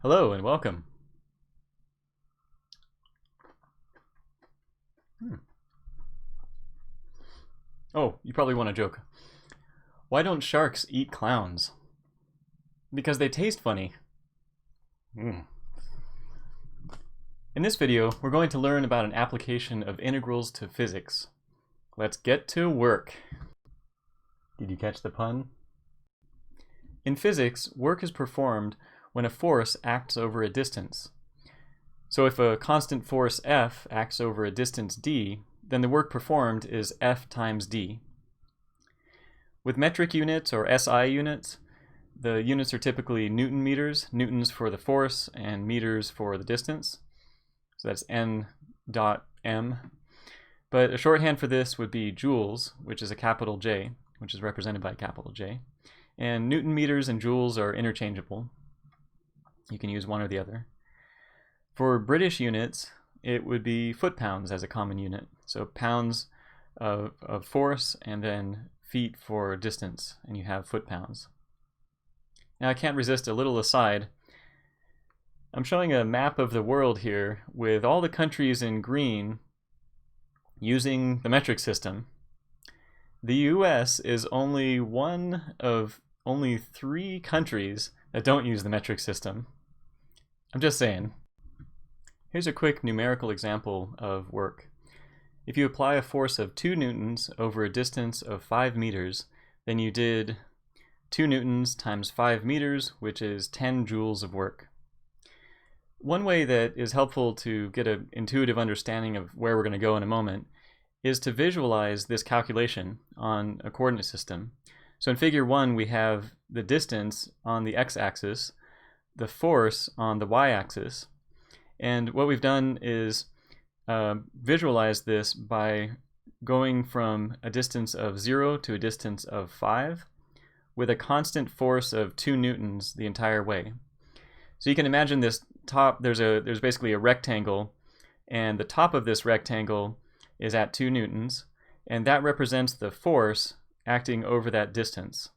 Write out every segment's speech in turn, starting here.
Hello and welcome. Oh, you probably want to joke. Why don't sharks eat clowns? Because they taste funny. In this video, we're going to learn about an application of integrals to physics. Let's get to work. Did you catch the pun? In physics, work is performed when a force acts over a distance. So if a constant force F acts over a distance d, then the work performed is F times d. With metric units or SI units, the units are typically Newton meters, newtons for the force and meters for the distance. So that's N dot M. But a shorthand for this would be joules, which is a capital J, which is represented by a capital J. And Newton meters and joules are interchangeable. You can use one or the other. For British units, it would be foot-pounds as a common unit. So pounds of force and then feet for distance, and you have foot-pounds. Now I can't resist a little aside. I'm showing a map of the world here with all the countries in green using the metric system. The US is only one of only 3 countries that don't use the metric system. I'm just saying. Here's a quick numerical example of work. If you apply a force of 2 newtons over a distance of 5 meters, then you did 2 newtons times 5 meters, which is 10 joules of work. One way that is helpful to get an intuitive understanding of where we're going to go in a moment is to visualize this calculation on a coordinate system. So in figure 1, we have the distance on the x-axis, the force on the y-axis, and what we've done is visualize this by going from a distance of 0 to a distance of 5 with a constant force of 2 newtons the entire way. So you can imagine this top, there's basically a rectangle, and the top of this rectangle is at 2 newtons, and that represents the force acting over that distance.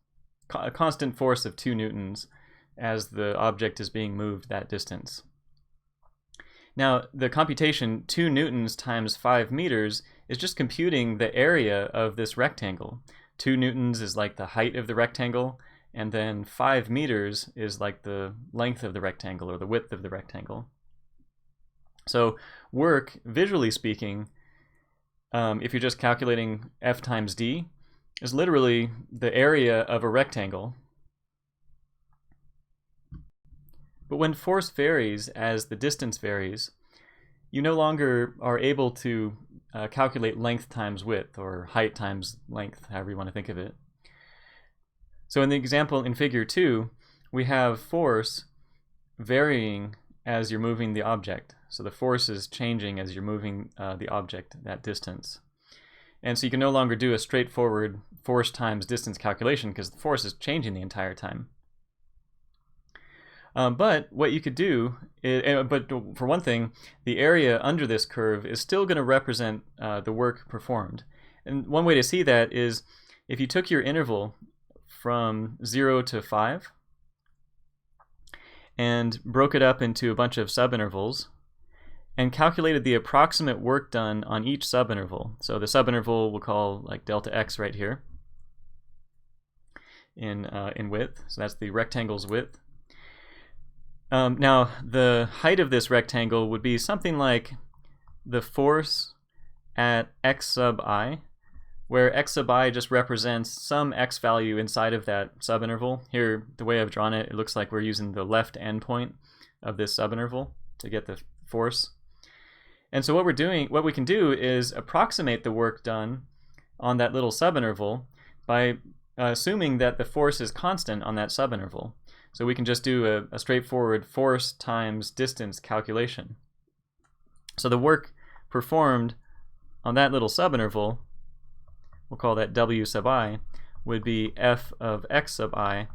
A constant force of 2 newtons as the object is being moved that distance. Now, the computation 2 newtons times 5 meters is just computing the area of this rectangle. 2 newtons is like the height of the rectangle, and then 5 meters is like the length of the rectangle or the width of the rectangle. So work, visually speaking, if you're just calculating F times D, is literally the area of a rectangle. But when force varies as the distance varies, you no longer are able to calculate length times width, or height times length, however you want to think of it. So in the example in figure 2, we have force varying as you're moving the object. So the force is changing as you're moving the object that distance. And so you can no longer do a straightforward force times distance calculation because the force is changing the entire time. But what you could do, but for one thing, the area under this curve is still going to represent the work performed. And one way to see that is if you took your interval from 0 to 5 and broke it up into a bunch of subintervals and calculated the approximate work done on each subinterval. So the subinterval we'll call like delta x right here in width. So that's the rectangle's width. Now, the height of this rectangle would be something like the force at x sub I, where x sub I just represents some x value inside of that subinterval. Here, the way I've drawn it, it looks like we're using the left endpoint of this subinterval to get the force. And so what we can do is approximate the work done on that little subinterval by assuming that the force is constant on that subinterval. So we can just do a straightforward force times distance calculation. So the work performed on that little subinterval, we'll call that W sub I, would be F of x sub I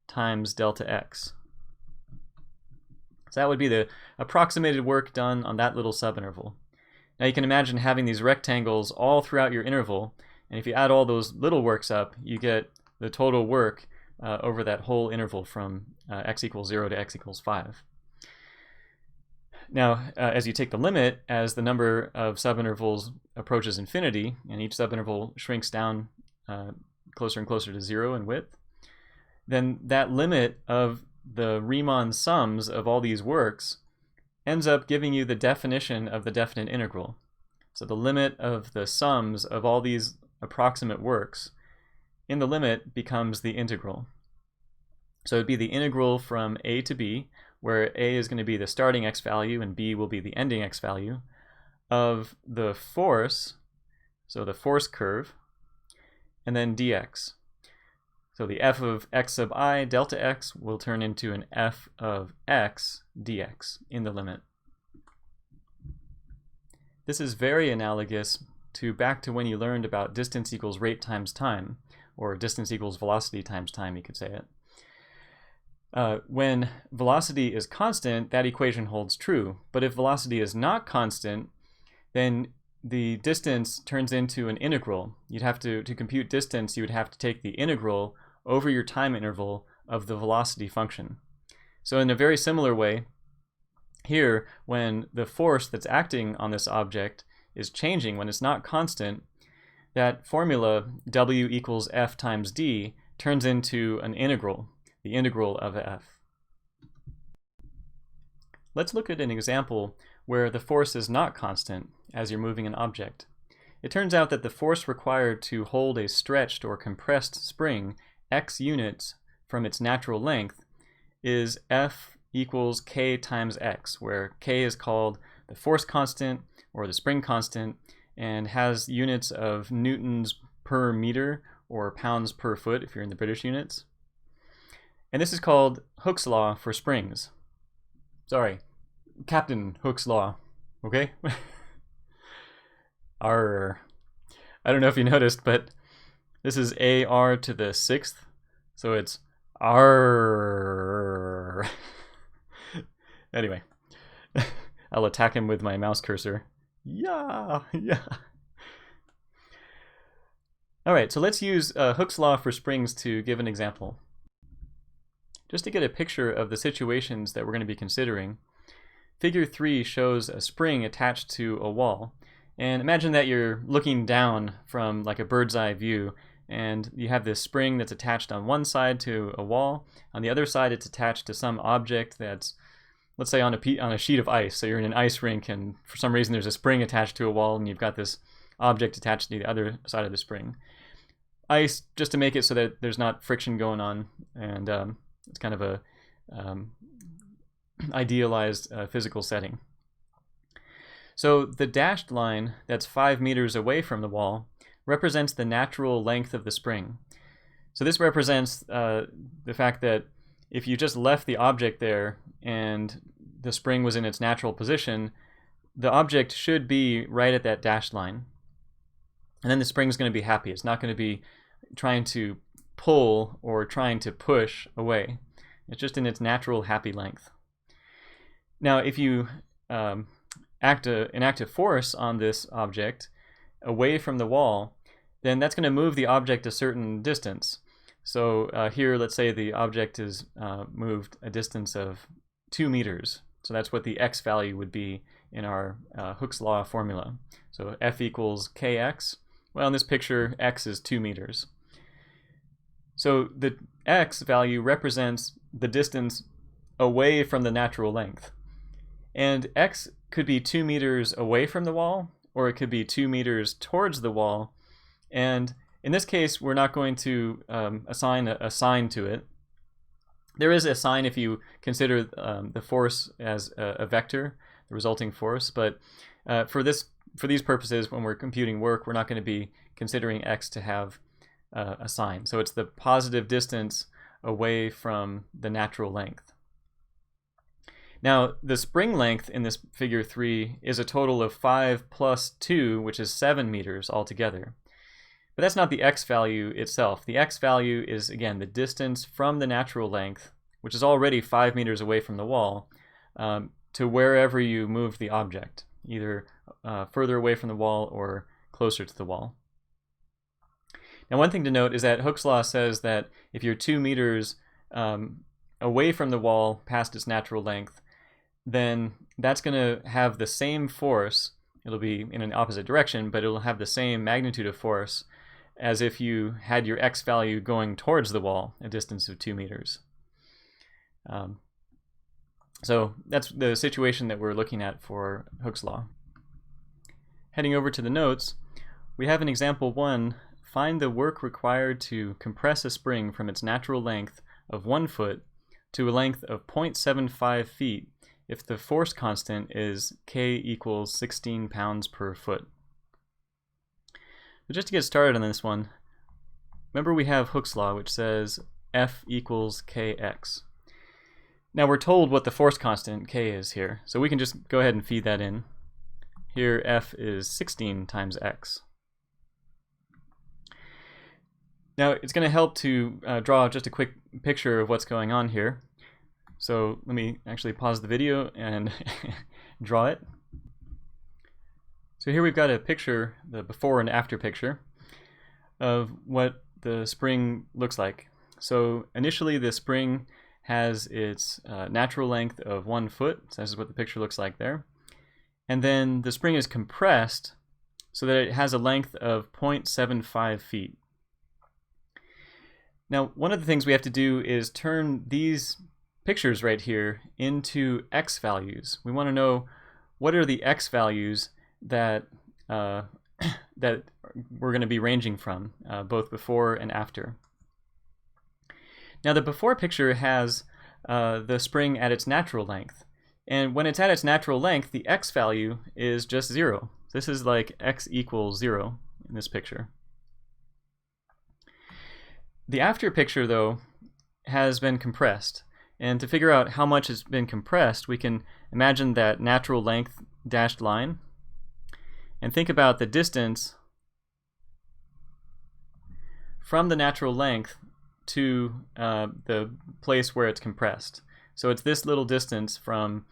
times delta x. So that would be the approximated work done on that little subinterval. Now you can imagine having these rectangles all throughout your interval, and if you add all those little works up, you get the total work over that whole interval from x equals 0 to x equals 5. Now, as you take the limit, as the number of subintervals approaches infinity, and each subinterval shrinks down closer and closer to 0 in width, then that limit of the Riemann sums of all these works ends up giving you the definition of the definite integral. So the limit of the sums of all these approximate works in the limit becomes the integral. So it would be the integral from a to b, where a is going to be the starting x value and b will be the ending x value, of the force, so the force curve, and then dx. So the f of x sub I delta x will turn into an f of x dx in the limit. This is very analogous to back to when you learned about distance equals rate times time, or distance equals velocity times time, you could say it. When velocity is constant, that equation holds true. But if velocity is not constant, then the distance turns into an integral. You'd have to compute distance, you would have to take the integral over your time interval of the velocity function. So in a very similar way, here, when the force that's acting on this object is changing, when it's not constant, that formula W equals F times D turns into an integral, the integral of f. Let's look at an example where the force is not constant as you're moving an object. It turns out that the force required to hold a stretched or compressed spring x units from its natural length is F equals k times x, where k is called the force constant or the spring constant and has units of newtons per meter or pounds per foot if you're in the British units. And this is called Hooke's law for springs. Sorry, Captain Hooke's law, okay? Arr. I don't know if you noticed, but this is AR to the 6th, so it's arr. Anyway, I'll attack him with my mouse cursor. Yeah. All right, so let's use Hooke's law for springs to give an example. Just to get a picture of the situations that we're going to be considering, Figure 3 shows a spring attached to a wall. And imagine that you're looking down from like a bird's eye view, and you have this spring that's attached on one side to a wall. On the other side, it's attached to some object that's, let's say, on a sheet of ice. So you're in an ice rink, and for some reason there's a spring attached to a wall, and you've got this object attached to the other side of the spring. Ice, just to make it so that there's not friction going on, and it's kind of a idealized physical setting. So the dashed line that's 5 meters away from the wall represents the natural length of the spring. So this represents the fact that if you just left the object there and the spring was in its natural position, the object should be right at that dashed line. And then the spring's going to be happy. It's not going to be trying to pull or trying to push away. It's just in its natural happy length. Now, if you enact a force on this object away from the wall, then that's going to move the object a certain distance. So here, let's say the object is moved a distance of 2 meters. So that's what the x value would be in our Hooke's law formula. So F equals kx. Well, in this picture, x is 2 meters. So the x value represents the distance away from the natural length. And x could be 2 meters away from the wall, or it could be 2 meters towards the wall. And in this case, we're not going to assign a sign to it. There is a sign if you consider the force as a vector, the resulting force. But for these purposes, when we're computing work, we're not going to be considering x to have a sign. So it's the positive distance away from the natural length. Now, the spring length in this figure 3 is a total of 5 plus 2, which is 7 meters altogether. But that's not the x value itself. The x value is, again, the distance from the natural length, which is already 5 meters away from the wall, to wherever you moved the object, either further away from the wall or closer to the wall. Now, one thing to note is that Hooke's law says that if you're 2 meters away from the wall past its natural length, then that's going to have the same force. It'll be in an opposite direction, but it'll have the same magnitude of force as if you had your x value going towards the wall, a distance of 2 meters. So that's the situation that we're looking at for Hooke's law. Heading over to the notes, we have in example 1, find the work required to compress a spring from its natural length of 1 foot to a length of 0.75 feet if the force constant is K equals 16 pounds per foot. So just to get started on this one, remember we have Hooke's law, which says F equals Kx. Now we're told what the force constant K is here, so we can just go ahead and feed that in. Here F is 16 times x. Now it's going to help to draw just a quick picture of what's going on here. So let me actually pause the video and draw it. So here we've got a picture, the before and after picture, of what the spring looks like. So initially the spring has its natural length of 1 foot, so this is what the picture looks like there. And then the spring is compressed so that it has a length of 0.75 feet. Now, one of the things we have to do is turn these pictures right here into x values. We want to know what are the x values that that we're going to be ranging from, both before and after. Now the before picture has the spring at its natural length, and when it's at its natural length, the x value is just 0. This is like x equals 0 in this picture. The after picture, though, has been compressed, and to figure out how much has been compressed, we can imagine that natural length dashed line and think about the distance from the natural length to the place where it's compressed. So it's this little distance from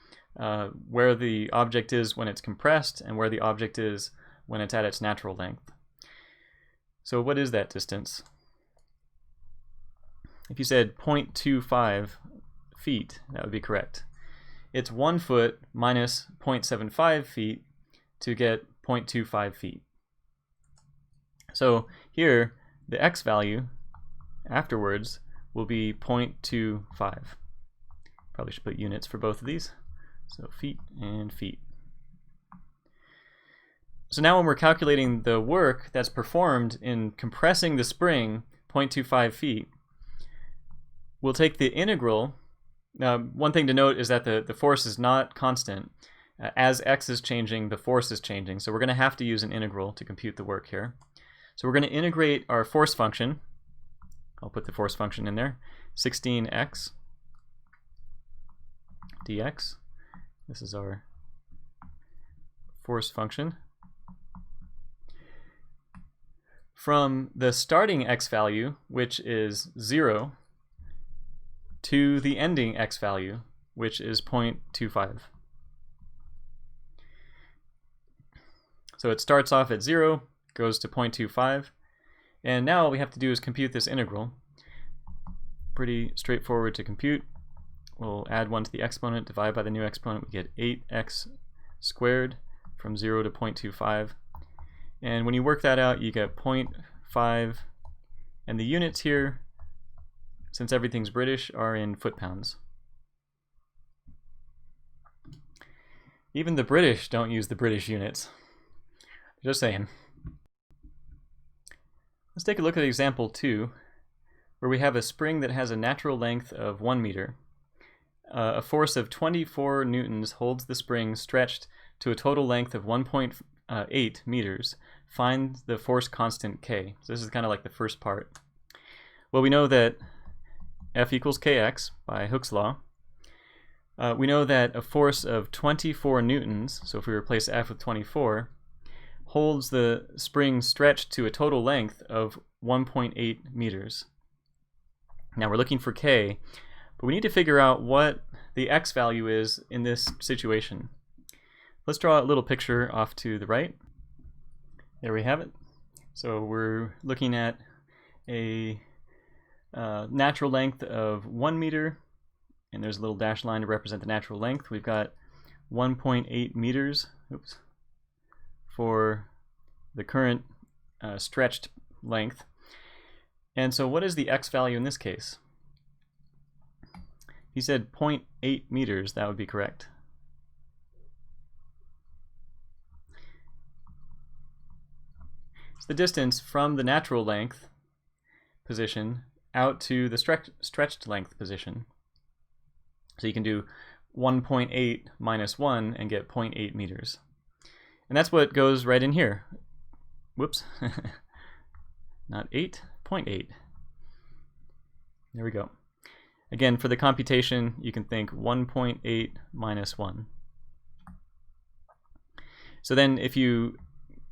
where the object is when it's compressed and where the object is when it's at its natural length. So what is that distance? If you said 0.25 feet, that would be correct. It's 1 foot minus 0.75 feet to get 0.25 feet. So here, the x value afterwards will be 0.25. Probably should put units for both of these. So feet and feet. So now when we're calculating the work that's performed in compressing the spring 0.25 feet, we'll take the integral. One thing to note is that the force is not constant. As x is changing, the force is changing. So we're going to have to use an integral to compute the work here. So we're going to integrate our force function. I'll put the force function in there. 16x dx. This is our force function. From the starting x value, which is 0, to the ending x value, which is 0.25. So it starts off at 0, goes to 0.25, and now all we have to do is compute this integral. Pretty straightforward to compute. We'll add 1 to the exponent, divide by the new exponent, we get 8x squared from 0 to 0.25. And when you work that out, you get 0.5, and the units here, since everything's British, are in foot-pounds. Even the British don't use the British units. Just saying. Let's take a look at example 2, where we have a spring that has a natural length of 1 meter. A force of 24 newtons holds the spring stretched to a total length of 1.8 meters. Find the force constant K. So this is kind of like the first part. Well, we know that F equals Kx by Hooke's law. We know that a force of 24 newtons, so if we replace F with 24, holds the spring stretched to a total length of 1.8 meters. Now we're looking for K, but we need to figure out what the x value is in this situation. Let's draw a little picture off to the right. There we have it. So we're looking at a natural length of 1 meter, and there's a little dashed line to represent the natural length. We've got 1.8 meters for the current stretched length. And so what is the x value in this case? He said 0.8 meters, that would be correct. It's the distance from the natural length position out to the stretched length position. So you can do 1.8 minus 1 and get 0.8 meters. And that's what goes right in here. Whoops. Not 8, 0.8. There we go. Again, for the computation, you can think 1.8 minus 1. So then if you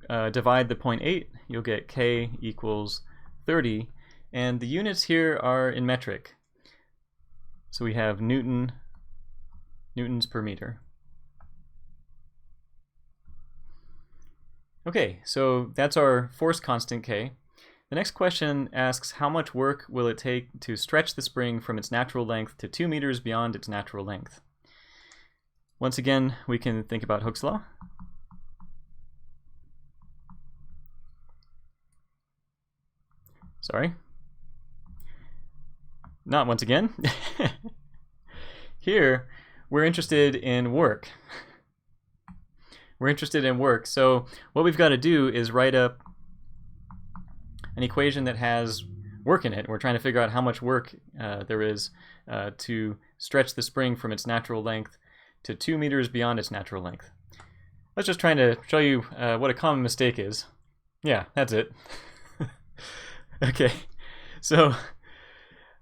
divide the 0.8, you'll get k equals 30. And the units here are in metric. So we have newtons per meter. Okay, so that's our force constant k. The next question asks how much work will it take to stretch the spring from its natural length to 2 meters beyond its natural length. Once again, we can think about Hooke's law. Sorry. Not once again. Here, we're interested in work. We're interested in work. So what we've got to do is write up an equation that has work in it. We're trying to figure out how much work there is to stretch the spring from its natural length to 2 meters beyond its natural length. Let's just try to show you what a common mistake is. Yeah, that's it. Okay, so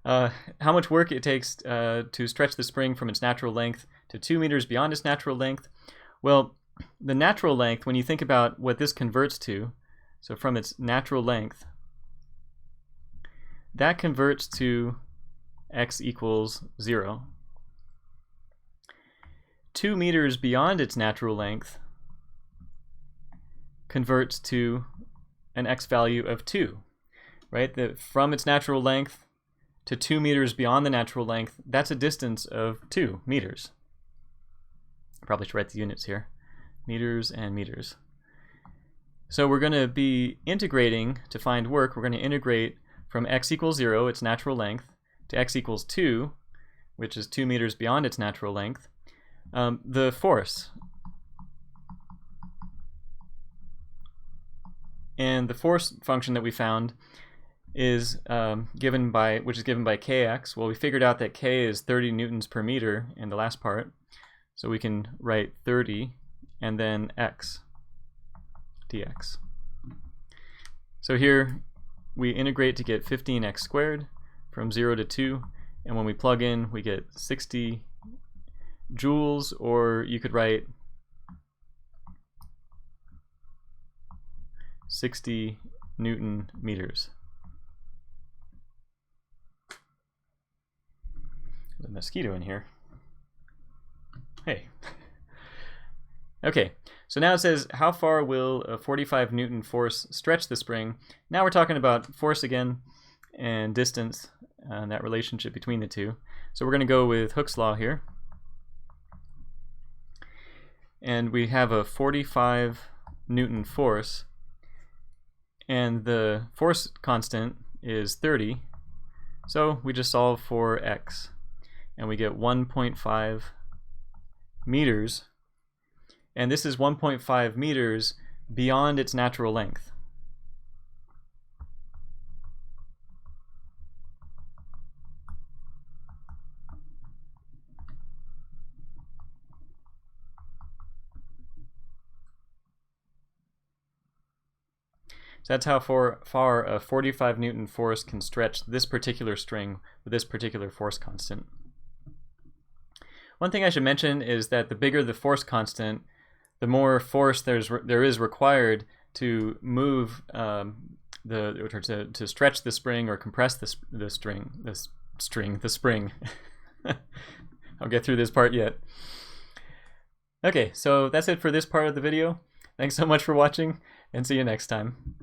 how much work it takes to stretch the spring from its natural length to 2 meters beyond its natural length? Well, the natural length, when you think about what this converts to, so from its natural length, that converts to x equals 0. 2 meters beyond its natural length converts to an x value of 2, right? From its natural length to 2 meters beyond the natural length, that's a distance of 2 meters. Probably should write the units here. Meters and meters. So we're going to be integrating to find work. We're going to integrate from x equals 0, its natural length, to x equals 2, which is 2 meters beyond its natural length, the force. And the force function that we found is given by kx. Well, we figured out that k is 30 newtons per meter in the last part, so we can write 30 and then x dx. So here we integrate to get 15x squared from 0 to 2, and when we plug in we get 60 joules, or you could write 60 Newton meters. There's a mosquito in here. Hey. Okay, so now it says how far will a 45 Newton force stretch the spring? Now we're talking about force again and distance and that relationship between the two. So we're going to go with Hooke's law here. And we have a 45 Newton force, and the force constant is 30. So we just solve for x, and we get 1.5 meters. And this is 1.5 meters beyond its natural length. So that's how far a 45 Newton force can stretch this particular string with this particular force constant. One thing I should mention is that the bigger the force constant, the more force there is required to move to stretch the spring or compress the spring. I'll get through this part yet. Okay, so that's it for this part of the video. Thanks so much for watching, and see you next time.